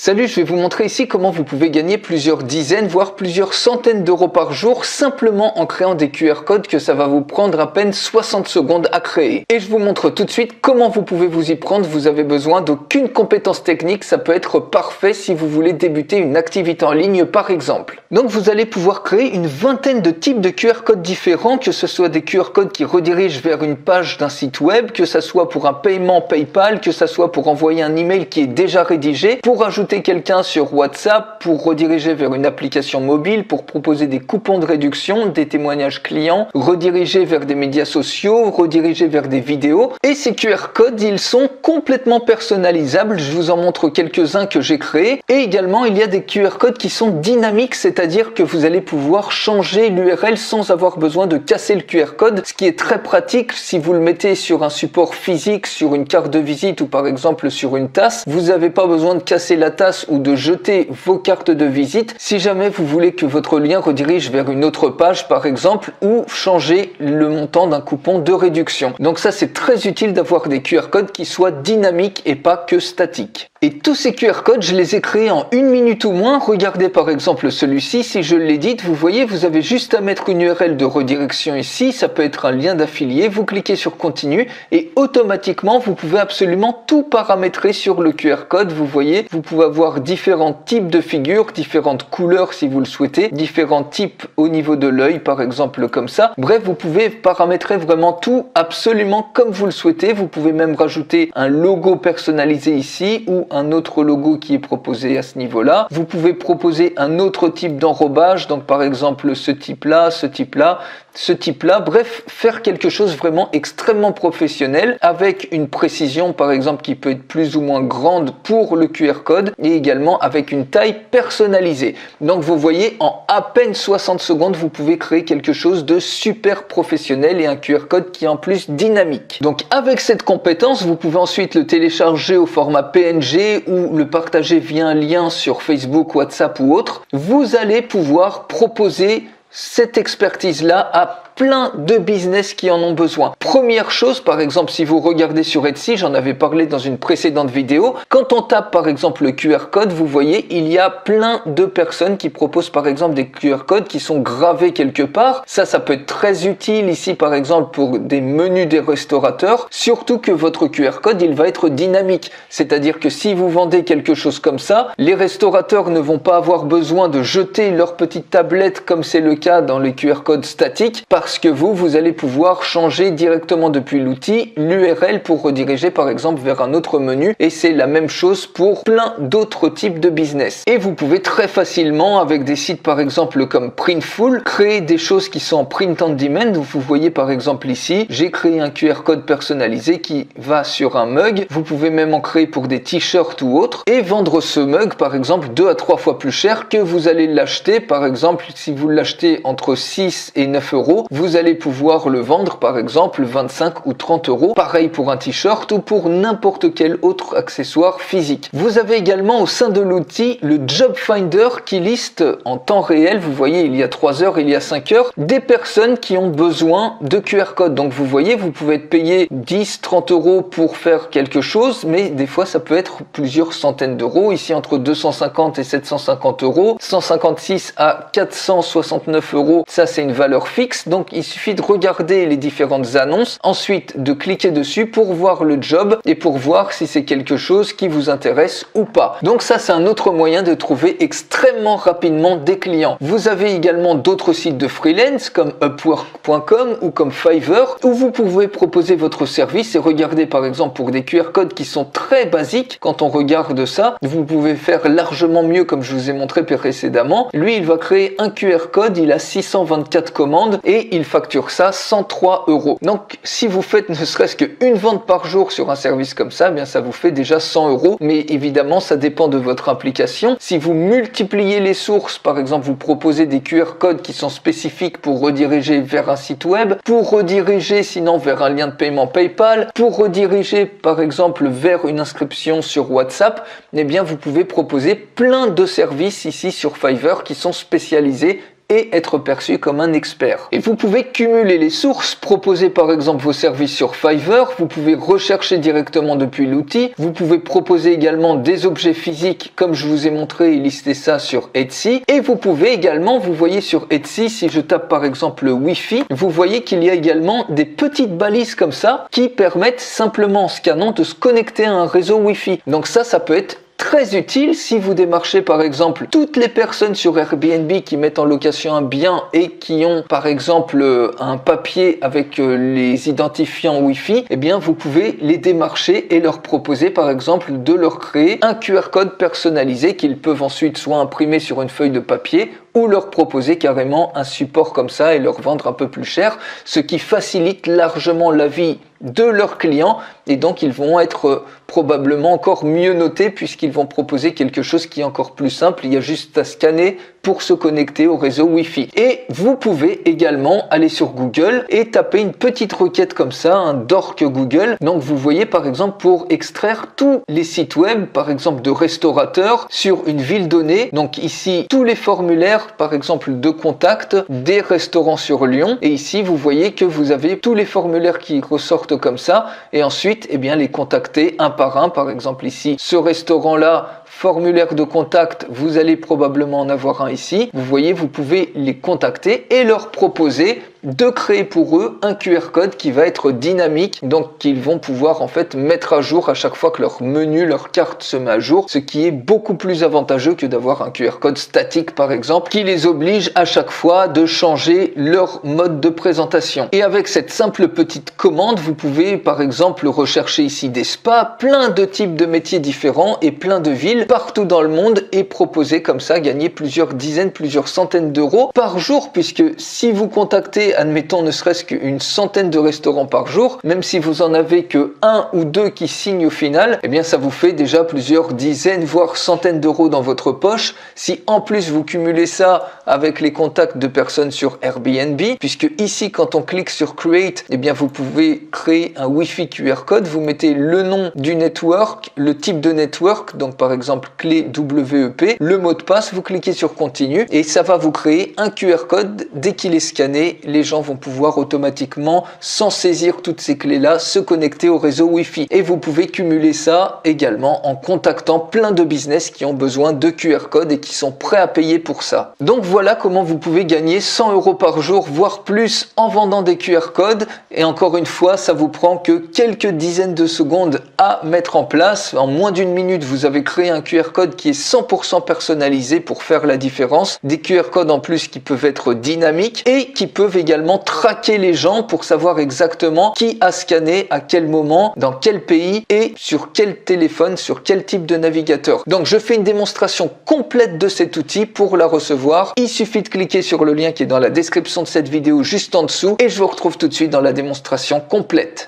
Salut, je vais vous montrer ici comment vous pouvez gagner plusieurs dizaines, voire plusieurs centaines d'euros par jour simplement en créant des QR codes que ça va vous prendre à peine 60 secondes à créer. Et je vous montre tout de suite comment vous pouvez vous y prendre. Vous avez besoin d'aucune compétence technique, ça peut être parfait si vous voulez débuter une activité en ligne par exemple. Donc vous allez pouvoir créer une vingtaine de types de QR codes différents, que ce soit des QR codes qui redirigent vers une page d'un site web, que ça soit pour un paiement PayPal, que ça soit pour envoyer un email qui est déjà rédigé, pour ajouter quelqu'un sur WhatsApp, pour rediriger vers une application mobile, pour proposer des coupons de réduction, des témoignages clients, rediriger vers des médias sociaux, rediriger vers des vidéos. Et ces QR codes, ils sont complètement personnalisables. Je vous en montre quelques-uns que j'ai créés. Et également, il y a des QR codes qui sont dynamiques, c'est-à-dire que vous allez pouvoir changer l'URL sans avoir besoin de casser le QR code, ce qui est très pratique si vous le mettez sur un support physique, sur une carte de visite ou par exemple sur une tasse. Vous n'avez pas besoin de casser la tasse ou de jeter vos cartes de visite si jamais vous voulez que votre lien redirige vers une autre page par exemple, ou changer le montant d'un coupon de réduction. Donc ça, c'est très utile d'avoir des QR codes qui soient dynamiques et pas que statiques. Et tous ces QR codes, je les ai créés en 1 minute ou moins. Regardez par exemple celui-ci, si je l'édite, vous voyez, vous avez juste à mettre une URL de redirection ici, ça peut être un lien d'affilié, vous cliquez sur continue et automatiquement vous pouvez absolument tout paramétrer sur le QR code. Vous voyez, vous pouvez avoir différents types de figures, différentes couleurs si vous le souhaitez, différents types au niveau de l'œil par exemple comme ça. Bref, vous pouvez paramétrer vraiment tout absolument comme vous le souhaitez. Vous pouvez même rajouter un logo personnalisé ici ou un autre logo qui est proposé à ce niveau-là. Vous pouvez proposer un autre type d'enrobage, donc par exemple ce type-là, ce type-là, ce type-là. Bref, faire quelque chose vraiment extrêmement professionnel avec une précision par exemple qui peut être plus ou moins grande pour le QR code et également avec une taille personnalisée. Donc vous voyez, en à peine 60 secondes, vous pouvez créer quelque chose de super professionnel et un QR code qui est en plus dynamique. Donc avec cette compétence, vous pouvez ensuite le télécharger au format PNG ou le partager via un lien sur Facebook, WhatsApp ou autre. Vous allez pouvoir proposer cette expertise-là à plein de business qui en ont besoin. Première chose, par exemple, si vous regardez sur Etsy, j'en avais parlé dans une précédente vidéo, quand on tape par exemple le QR code, vous voyez, il y a plein de personnes qui proposent par exemple des QR codes qui sont gravés quelque part. Ça peut être très utile ici par exemple pour des menus des restaurateurs, surtout que votre QR code, il va être dynamique. C'est-à-dire que si vous vendez quelque chose comme ça, les restaurateurs ne vont pas avoir besoin de jeter leur petite tablette comme c'est le cas dans les QR codes statiques, parce que vous allez pouvoir changer directement depuis l'outil l'URL pour rediriger par exemple vers un autre menu, et c'est la même chose pour plein d'autres types de business. Et vous pouvez très facilement avec des sites par exemple comme Printful créer des choses qui sont en print on demand. Vous voyez par exemple ici, j'ai créé un QR code personnalisé qui va sur un mug. Vous pouvez même en créer pour des t-shirts ou autres et vendre ce mug par exemple 2 à 3 fois plus cher que vous allez l'acheter. Par exemple, si vous l'achetez entre 6 et 9 euros, vous allez pouvoir le vendre par exemple 25 ou 30 euros. Pareil pour un t-shirt ou pour n'importe quel autre accessoire physique. Vous avez également au sein de l'outil le Job Finder qui liste en temps réel, vous voyez il y a 3 heures, il y a 5 heures, des personnes qui ont besoin de QR code. Donc vous voyez, vous pouvez être payé 10, 30 euros pour faire quelque chose, mais des fois ça peut être plusieurs centaines d'euros. Ici entre 250 et 750 euros, 156 à 469 euros, ça c'est une valeur fixe. Donc il suffit de regarder les différentes annonces, ensuite de cliquer dessus pour voir le job et pour voir si c'est quelque chose qui vous intéresse ou pas. Donc ça, c'est un autre moyen de trouver extrêmement rapidement des clients. Vous avez également d'autres sites de freelance comme Upwork.com ou comme Fiverr où vous pouvez proposer votre service et regarder par exemple pour des QR codes qui sont très basiques. Quand on regarde ça, vous pouvez faire largement mieux comme je vous ai montré précédemment. Lui, il va créer un QR code, il a 624 commandes et il facture ça 103 euros. Donc si vous faites ne serait-ce qu'une vente par jour sur un service comme ça, eh bien ça vous fait déjà 100 euros. Mais évidemment, ça dépend de votre implication. Si vous multipliez les sources, par exemple, vous proposez des QR codes qui sont spécifiques pour rediriger vers un site web, pour rediriger sinon vers un lien de paiement PayPal, pour rediriger par exemple vers une inscription sur WhatsApp, eh bien vous pouvez proposer plein de services ici sur Fiverr qui sont spécialisés et être perçu comme un expert. Et vous pouvez cumuler les sources, proposer par exemple vos services sur Fiverr, vous pouvez rechercher directement depuis l'outil, vous pouvez proposer également des objets physiques comme je vous ai montré et lister ça sur Etsy, et vous pouvez également, vous voyez sur Etsy, si je tape par exemple Wi-Fi, vous voyez qu'il y a également des petites balises comme ça qui permettent simplement en scannant de se connecter à un réseau Wi-Fi. Donc ça peut être très utile si vous démarchez par exemple toutes les personnes sur Airbnb qui mettent en location un bien et qui ont par exemple un papier avec les identifiants Wi-Fi, eh bien vous pouvez les démarcher et leur proposer par exemple de leur créer un QR code personnalisé qu'ils peuvent ensuite soit imprimer sur une feuille de papier ou leur proposer carrément un support comme ça et leur vendre un peu plus cher, ce qui facilite largement la vie de leurs clients et donc ils vont être probablement encore mieux notés puisqu'ils vont proposer quelque chose qui est encore plus simple, il y a juste à scanner pour se connecter au réseau Wi-Fi. Et vous pouvez également aller sur Google et taper une petite requête comme ça, un dork Google. Donc vous voyez par exemple pour extraire tous les sites web, par exemple de restaurateurs sur une ville donnée. Donc ici tous les formulaires par exemple de contact des restaurants sur Lyon. Et ici vous voyez que vous avez tous les formulaires qui ressortent comme ça. Et ensuite eh bien les contacter un par un. Par exemple ici ce restaurant là, formulaire de contact, vous allez probablement en avoir un ici. Vous voyez, vous pouvez les contacter et leur proposer de créer pour eux un QR code qui va être dynamique, donc qu'ils vont pouvoir en fait mettre à jour à chaque fois que leur menu, leur carte se met à jour, ce qui est beaucoup plus avantageux que d'avoir un QR code statique par exemple, qui les oblige à chaque fois de changer leur mode de présentation. Et avec cette simple petite commande, vous pouvez par exemple rechercher ici des spas, plein de types de métiers différents et plein de villes partout dans le monde et proposer comme ça gagner plusieurs dizaines, plusieurs centaines d'euros par jour, puisque si vous contactez admettons ne serait-ce qu'une centaine de restaurants par jour, même si vous en avez que un ou deux qui signent au final, eh bien ça vous fait déjà plusieurs dizaines voire centaines d'euros dans votre poche. Si en plus vous cumulez ça avec les contacts de personnes sur Airbnb, puisque ici quand on clique sur Create, eh bien vous pouvez créer un Wi-Fi QR code, vous mettez le nom du network, le type de network, donc par exemple clé WEP, le mot de passe, vous cliquez sur Continue et ça va vous créer un QR code. Dès qu'il est scanné, les gens vont pouvoir automatiquement, sans saisir toutes ces clés-là, se connecter au réseau Wi-Fi. Et vous pouvez cumuler ça également en contactant plein de business qui ont besoin de QR code et qui sont prêts à payer pour ça. Donc voilà comment vous pouvez gagner 100 euros par jour, voire plus en vendant des QR codes. Et encore une fois, ça vous prend que quelques dizaines de secondes à mettre en place. En moins d'une minute, vous avez créé un QR code qui est 100% personnalisé pour faire la différence. Des QR codes en plus qui peuvent être dynamiques et qui peuvent également traquer les gens pour savoir exactement qui a scanné à quel moment, dans quel pays et sur quel téléphone, sur quel type de navigateur. Donc je fais une démonstration complète de cet outil. Pour la recevoir, il suffit de cliquer sur le lien qui est dans la description de cette vidéo juste en dessous et je vous retrouve tout de suite dans la démonstration complète.